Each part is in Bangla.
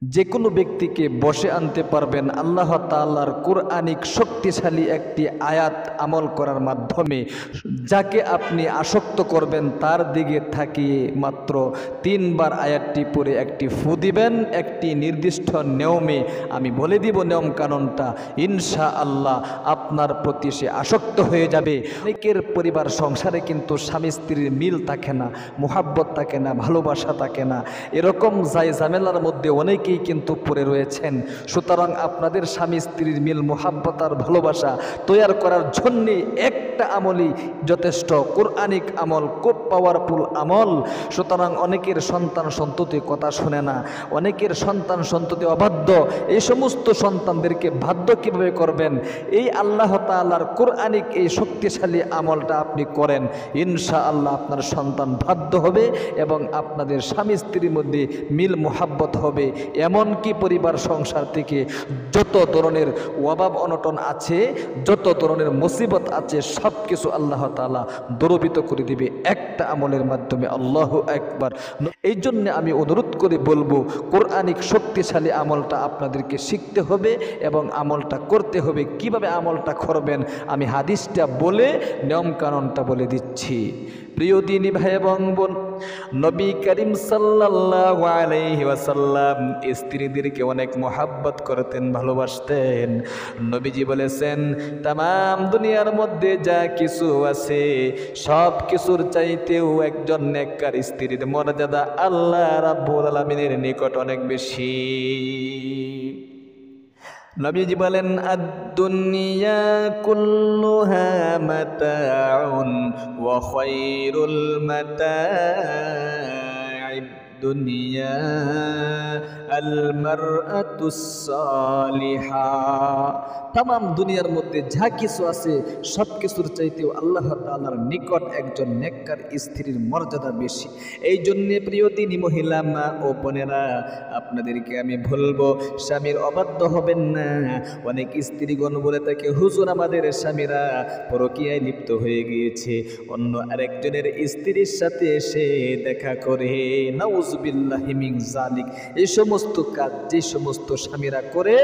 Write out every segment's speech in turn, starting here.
যে কোনো ব্যক্তিকে বশে আনতে পারবেন আল্লাহ তাআলার কোরআনিক শক্তিশালী একটি আয়াত আমল করার মাধ্যমে। যাকে আপনি আসক্ত করবেন তার দিকে থাকিয়ে মাত্র 3 বার আয়াতটি পড়ে একটি ফু দিবেন একটি নির্দিষ্ট নিয়মে। আমি বলে দিব নিয়ম কানুনটা, ইনশাআল্লাহ আপনার প্রতি সে আসক্ত হয়ে যাবে। অনেকের পরিবার সংসারে কিন্তু স্বামী স্ত্রীর মিল থাকে না, মোহাব্বত থাকে না, ভালোবাসা থাকে না। এরকম ঝামেলার মধ্যে অনেকেই কিন্তু পড়ে রয়েছেন। সুতরাং আপনাদের স্বামী স্ত্রীর মিল, মোহাব্বত আর ভালোবাসা তৈরি করার জন্যে একটা আমলই যথেষ্ট, কোরআনিক আমল, খুব পাওয়ারফুল আমল। সুতরাং অনেকের সন্তান সন্ততি কথা শোনে না, অনেকের সন্তান সন্ততি অবাধ্য। এই সমস্ত সন্তানদেরকে বাধ্য কিভাবে করবেন? এই আল্লাহ তাআলার কোরআনিক এই শক্তিশালী আমলটা আপনি করেন, ইনশাআল্লাহ আপনার সন্তান বাধ্য হবে এবং আপনাদের স্বামী স্ত্রীর মধ্যে মিল মোহাব্বত হবে। এমনকি পরিবার সংসার থেকে যত ধরনের অভাব অনটন আছে, যত ধরনের মুসিবত আছে, সব কিছু আল্লাহ তাআলা দূরীভূত করে দিবে একটা আমলের মাধ্যমে। আল্লাহু আকবার। এই জন্য আমি অনুরোধ করে বলবো, কোরআনিক শক্তিশালী আমলটা আপনাদেরকে শিখতে হবে এবং আমলটা করতে হবে। কিভাবে আমলটা করবেন আমি হাদিসটা বলে নিয়ম কানুনটা বলে দিচ্ছি। প্রিয় দিনী ভাই এবং বোন, নবী করিম সাল্লাল্লাহু আলাইহি ওয়াসাল্লাম স্ত্রীদেরকে অনেক মোহাব্বত করতেন, ভালোবাসতেন। নবীজি বলেছেন, তাম দুনিয়ার মধ্যে যা কিছু আছে সব কিছুর চাইতেও একজন নেককার স্ত্রীর মর্যাদা আল্লাহ রাব্বুল আলামিনের নিকট অনেক বেশি। নবীজি বলেন, আদ-দুনিয়া কুল্লুহা মাতাউন ওয়া খায়রুল মাতা'আদ দুনিয়া আল মারআতুস সালিহা। তাম দুনিয়ার মধ্যে যা কিছু আছে সব কিছুর চাইতেও আল্লাহ তাআলার নিকট একজন নেককার স্ত্রীর মর্যাদা বেশি। এই জন্যে প্রিয় দিনী মহিলা মা ও বোনেরা, আপনাদেরকে আমি বলবো, স্বামীর অবাধ্য হবেন না। অনেক স্ত্রীগণ বলে থাকে, হুজুর আমাদের স্বামীরা পরকীয়ায় লিপ্ত হয়ে গিয়েছে, অন্য আরেকজনের স্ত্রীর সাথে এসে দেখা করে। নাউজুবিল্লাহি মিন যালিক। এই সমস্ত কাজ যে সমস্ত স্বামীরা করে,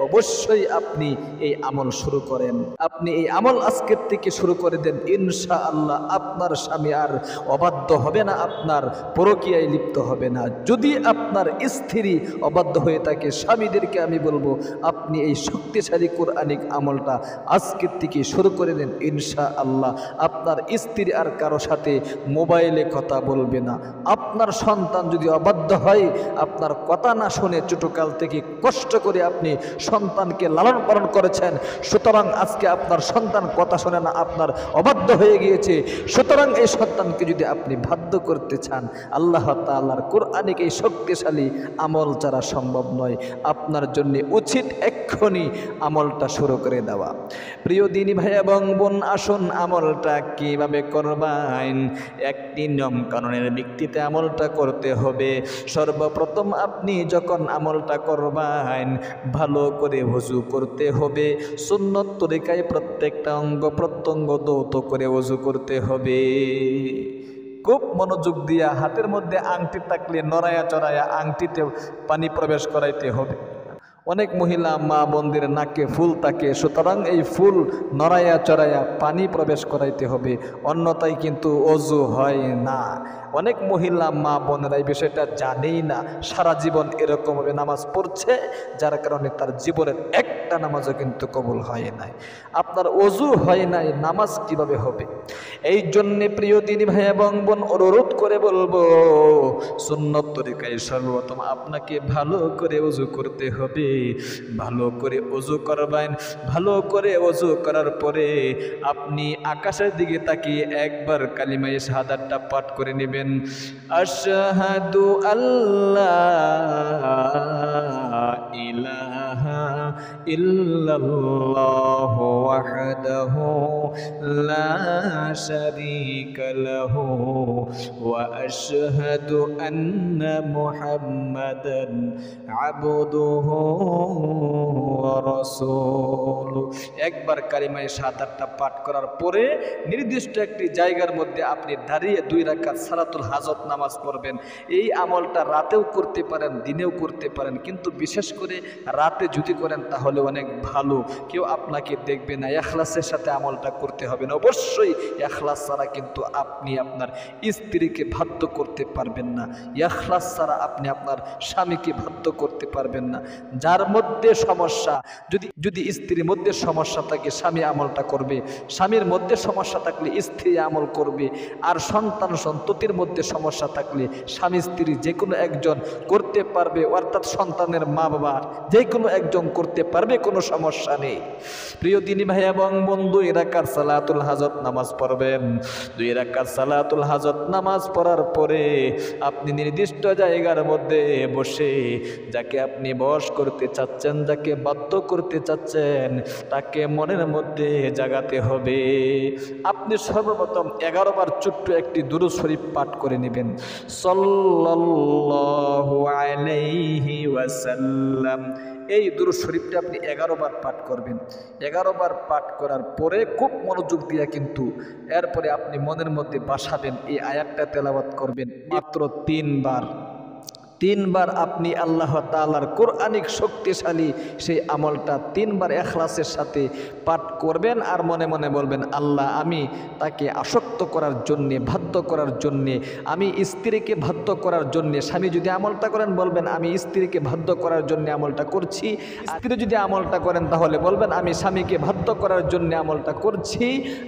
অবশ্যই আপনি এই আমল শুরু করেন। আপনি এই আমল আজকের থেকে শুরু করে দেন, ইনশাআল্লাহ আপনার স্বামী আর অবাধ্য হবে না, আপনার পরকীয়ায় লিপ্ত হবে না। যদি আপনার স্ত্রী অবাধ্য হয়ে থাকে, স্বামীদেরকে আমি বলবো, আপনি এই শক্তিশালী কোরআনিক আমলটা আজকের থেকে শুরু করে দেন, ইনশাআল্লাহ আপনার স্ত্রী আর কারো সাথে মোবাইলে কথা বলবে না। আপনার সন্তান যদি অবাধ্য হয়, আপনার কথা না শুনে ছোটকাল থেকে কষ্ট করে আপনি সন্তানকে লালন পালন করেছেন, সুতরাং আজকে আপনার সন্তান কথা শোনে না, আপনার অবাধ্য হয়ে গিয়েছে। সুতরাং এই সন্তানকে যদি আপনি বাধ্য করতে চান, আল্লাহ তাআলার কোরআনিক এই শক্তিশালী আমল ছাড়া সম্ভব নয়। আপনার জন্য উচিত এক্ষুনি আমলটা শুরু করে দেওয়া। প্রিয় দিনী ভাই এবং বোন, আসুন আমলটা কিভাবে করবেন। একটি নিয়ম কানুনের ভিত্তিতে আমলটা করতে হবে। সর্বপ্রথম আপনি যখন আমলটা করবেন, ভালো করে ওযু করতে হবে। সুন্নত তরিকায় প্রত্যেকটা অঙ্গ প্রত্যঙ্গ ধৌত করে ওযু করতে হবে। খুব মনোযোগ দিয়া, হাতের মধ্যে আংটি থাকলে নড়ায়া চড়ায়া আংটিতে পানি প্রবেশ করাইতে হবে। অনেক মহিলা মা বোনদের নাকে ফুল থাকে, সুতরাং এই ফুল নড়াইয়া চড়াইয়া পানি প্রবেশ করাইতে হবে, অন্যথায় কিন্তু ওযু হয় না। অনেক মহিলা মা বোনেরা এই বিষয়টা জানেই না, সারা জীবন এরকমভাবে নামাজ পড়ছে, যার কারণে তার জীবনের একটা নামাজও কিন্তু কবুল হয় নাই। আপনার ওযু হয় নাই, নামাজ কিভাবে হবে? এই জন্যে প্রিয় দিনী ভাই এবং বোন, অনুরোধ করে বলবো, সুন্নত তরিকায় সর্বপ্রথম আপনাকে ভালো করে ওযু করতে হবে। ভালো করে ওযু করবেন। ভালো করে ওযু করার পরে আপনি আকাশের দিকে তাকিয়ে একবার কালিমায়ে শাহাদাতটা পাঠ করে নেবেন। আশহাদু আল্লা ইলাহা ইল্লাল্লাহু ওয়াহদাহু لا شريك له وأشهد أن محمدا عبده ورسوله একবার কালিমায়ে শাহাদাতটা পাঠ করার পরে নির্দিষ্ট একটি জায়গার মধ্যে আপনি দাঁড়িয়ে 2 রাকাত সালাতুল হাজত নামাজ পড়বেন। এই আমলটা রাতেও করতে পারেন, দিনেও করতে পারেন, কিন্তু বিশেষ করে রাতে যদি করেন তাহলে অনেক ভালো। কেউ আপনাকে দেখবে না। ইখলাসের সাথে আমলটা করতে হবে না। অবশ্যই ইখলাস ছাড়া কিন্তু আপনি আপনার স্ত্রীকে বাধ্য করতে পারবেন না। ইখলাস ছাড়া আপনি আপনার স্বামীকে বাধ্য করতে পারবেন না। যার মধ্যে সমস্যা, যদি স্ত্রীর মধ্যে সমস্যা থাকে স্বামী আমলটা করবে, স্বামীর মধ্যে সমস্যা থাকলে স্ত্রী আমল করবে, আর সন্তান সন্ততির মধ্যে সমস্যা থাকলে স্বামী স্ত্রী যে কোনো একজন করতে পারবে, অর্থাৎ সন্তানের মা বাবা যে কোনো একজন করতে পারবে, কোনো সমস্যা নেই। প্রিয় দিনী ভাই এবং বন্ধু, 2 রাকাত সালাতুল হাজত নামাজ পড়বেন। 2 রাকাত সালাতুল হাজত নামাজ পড়ার পরে আপনি নির্দিষ্ট জায়গার মধ্যে বসে যাকে আপনি বশ করতে চাচ্ছেন, যাকে বাধ্য করতে চাচ্ছেন, তাকে মনের মধ্যে জাগাতে হবে। আপনি সর্বপ্রথম 11 বার ছোট্ট একটি দুরূদ শরীফ পাঠ করে নেবেন, সাল্লাল্লাহু আলাইহি ওয়াসাল্লাম। এই দুরূদ শরীফটা আপনি 11 বার পাঠ করবেন। 11 বার পাঠ করার পরে খুব মনোযোগ দিয়ে কিন্তু এরপরে আপনি মনের মধ্যে বাসাবেন, এই আয়াতটা তেলাওয়াত করবেন মাত্র 3 বার। 3 বার আপনি আল্লাহ তাআলার কোরআনিক শক্তিশালী সেই আমলটা 3 বার ইখলাসের সাথে পাঠ করবেন, আর মনে মনে বলবেন, আল্লাহ আমি তাকে আসক্ত করার জন্যে, বাধ্য করার জন্যে, আমি স্ত্রীকে বাধ্য করার জন্যে, স্বামী যদি আমলটা করেন বলবেন আমি স্ত্রীকে বাধ্য করার জন্যে আমলটা করছি, স্ত্রী যদি আমলটা করেন তাহলে বলবেন আমি স্বামীকে বাধ্য করার জন্যে আমলটা করছি,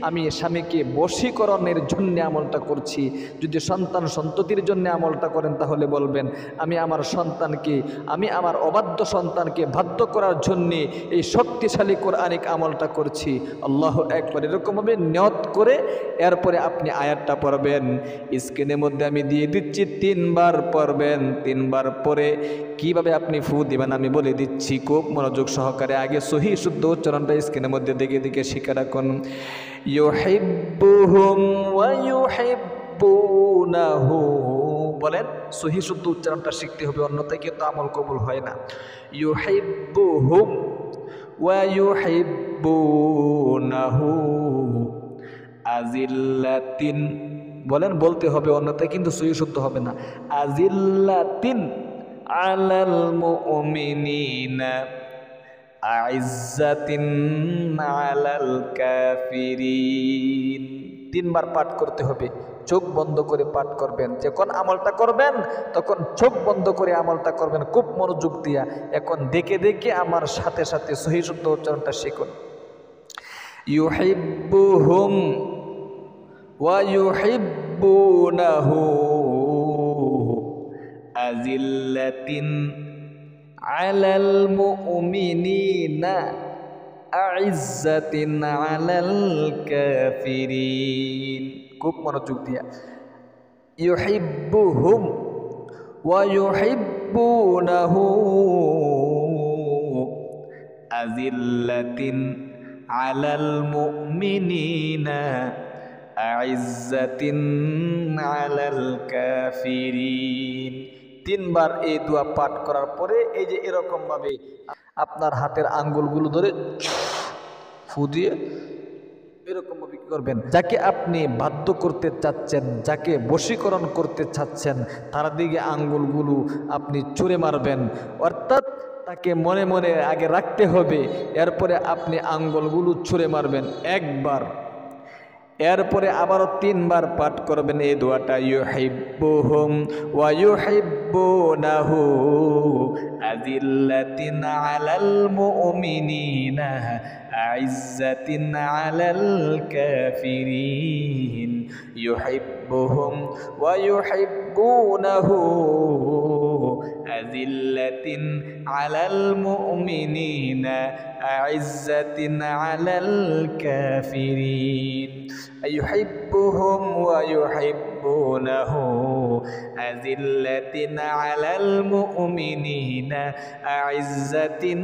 আমি স্বামীকে বশীকরণের জন্যে আমলটা করছি। যদি সন্তান সন্ততির জন্যে আমলটা করেন তাহলে বলবেন আমি আমার সন্তানকে, আমি আমার অবাধ্য সন্তানকে বাধ্য করার জন্যে এই শক্তিশালী কোরআনিক আমলটা করছি। আল্লাহু আকবার। এরকমভাবে নিয়ত করে এরপরে আপনি আয়াতটা পড়বেন। স্ক্রিনের মধ্যে আমি দিয়ে দিচ্ছি, 3 বার পড়বেন। 3 বার পরে কিভাবে আপনি ফু দিবেন আমি বলে দিচ্ছি, খুব মনোযোগ সহকারে। আগে সহি শুদ্ধ উচ্চারণটা স্ক্রিনের মধ্যে দেখে দেখে শিখে রাখুন। ইউহিব্বুহুম ওয়া ইউহিব্বুনাহু, বলেন সহি শুদ্ধ উচ্চারণটা শিখতে হবে, অন্যথায় কিন্তু আমল কবুল হয় না। ইউহিব্বুহুম ওয়া ইউহিব্বুনাহু আজিল্লাতিন, বলেন বলতে হবে, অন্যথায় কিন্তু সহি শুদ্ধ হবে না। আজিল্লাতিন আলাল মুমিনিনা আইজ্জাতিন আলাল কাফিরিন। 3 বার পাঠ করতে হবে, চোখ বন্ধ করে পাঠ করবেন। যখন আমলটা করবেন তখন চোখ বন্ধ করে আমলটা করবেন, খুব মনোযোগ দিয়া। এখন দেখে দেখে আমার সাথে সাথে সহি শুদ্ধ উচ্চারণটা শিখুন। ইউহিব্বুহুম ওয়া ইউহিব্বুনাহু আজিল্লাতিন আলাল মুমিনিনা আইজ্জাতিন আলাল কাফিরিন। খুব মনোযোগ দিয়া। ইউহিব্বুহুম ওয়া ইউহিব্বুনাহু আজিল্লাতিন আলাল মুমিনিনা আইজ্জাতিন আলাল কাফিরিন। 3 বার এই দোয়া পাঠ করার পরে এই যে এরকম ভাবে আপনার হাতের আঙ্গুলগুলো ধরে ফু দিয়ে এরকম ভাবে কি করবেন, যাকে আপনি বাধ্য করতে চাচ্ছেন, যাকে বশীকরণ করতে চাচ্ছেন তার দিকে আঙ্গুলগুলো আপনি ছুঁড়ে মারবেন, অর্থাৎ তাকে মনে মনে আগে রাখতে হবে, এরপরে আপনি আঙ্গুলগুলো ছুঁড়ে মারবেন একবার। এরপরে আবারও 3 বার পাঠ করবেন এই দোয়াটা, ইউহিব্বুহুম ওয়া ইউহিব্বুনাহু আযিল্লাতিন আলাল মুমিনিনা আইজ্জাতিন আলাল কাফিরিন। ইউহিব্বুহুম ওয়া ইউহিব্বুনাহু আযিল্লাতিন আলাল মুমিনিনা আইজ্জাতিন আলাল কাফিরিন। ইউহিব্বুহুম ওয়া ইউহিব্বুনাহু আযিল্লাতিন আলাল মুমিনিনা আইজ্জাতিন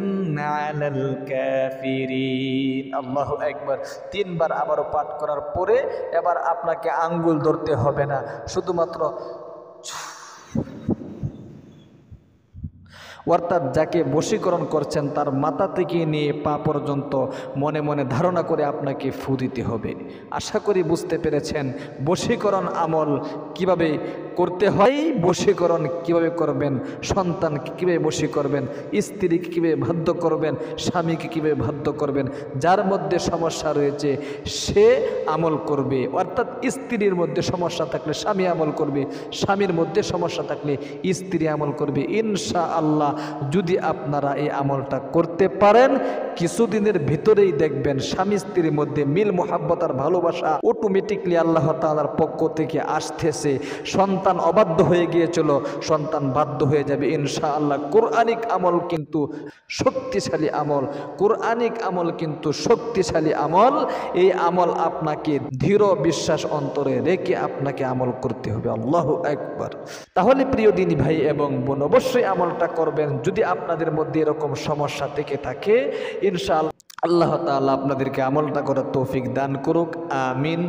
আলাল কাফিরিন। আল্লাহু আকবার। 3 বার আবারও পাঠ করার পরে এবার আপনাকে আঙ্গুল ধরতে হবে না, শুধুমাত্র অর্থাৎ যাকে বশীকরণ করছেন তার মাথা থেকে নিয়ে পা পর্যন্ত মনে মনে ধারণা করে আপনাকে ফু দিতে হবে। আশা করি বুঝতে পেরেছেন বশীকরণ আমল কিভাবে করতে হয়, বশীকরণ কিভাবে করবেন, সন্তানকে কীভাবে বশী করবেন, স্ত্রীকে কীভাবে বাধ্য করবেন, স্বামীকে কীভাবে বাধ্য করবেন। যার মধ্যে সমস্যা রয়েছে সে আমল করবে, অর্থাৎ স্ত্রীর মধ্যে সমস্যা থাকলে স্বামী আমল করবে, স্বামীর মধ্যে সমস্যা থাকলে স্ত্রী আমল করবে। ইনশাআল্লাহ যদি আপনারা এই আমলটা করতে পারেন কিছুদিনের ভিতরেই দেখবেন স্বামী স্ত্রীর মধ্যে মিল মোহাব্বত আর ভালোবাসা অটোমেটিকলি আল্লাহ তাআলার পক্ষ থেকে আসতেছে। সন্তান অবাধ্য হয়ে গিয়েছিল, সন্তান বাধ্য হয়ে যাবে ইনশাআল্লাহ। কোরআনিক আমল কিন্তু শক্তিশালী আমল, কোরআনিক আমল কিন্তু শক্তিশালী আমল। এই আমল আপনাকে দৃঢ় বিশ্বাস অন্তরে রেখে আপনাকে আমল করতে হবে। আল্লাহু আকবার। তাহলে প্রিয় দিনী ভাই এবং বোন, অবশ্যই আমলটা করবেন। যদি আপনাদের মধ্যে এরকম সমস্যা থেকে থাকে ইনশাআল্লাহ আল্লাহ তাআলা আপনাদেরকে আমলটা করার তৌফিক দান করুক। আমিন।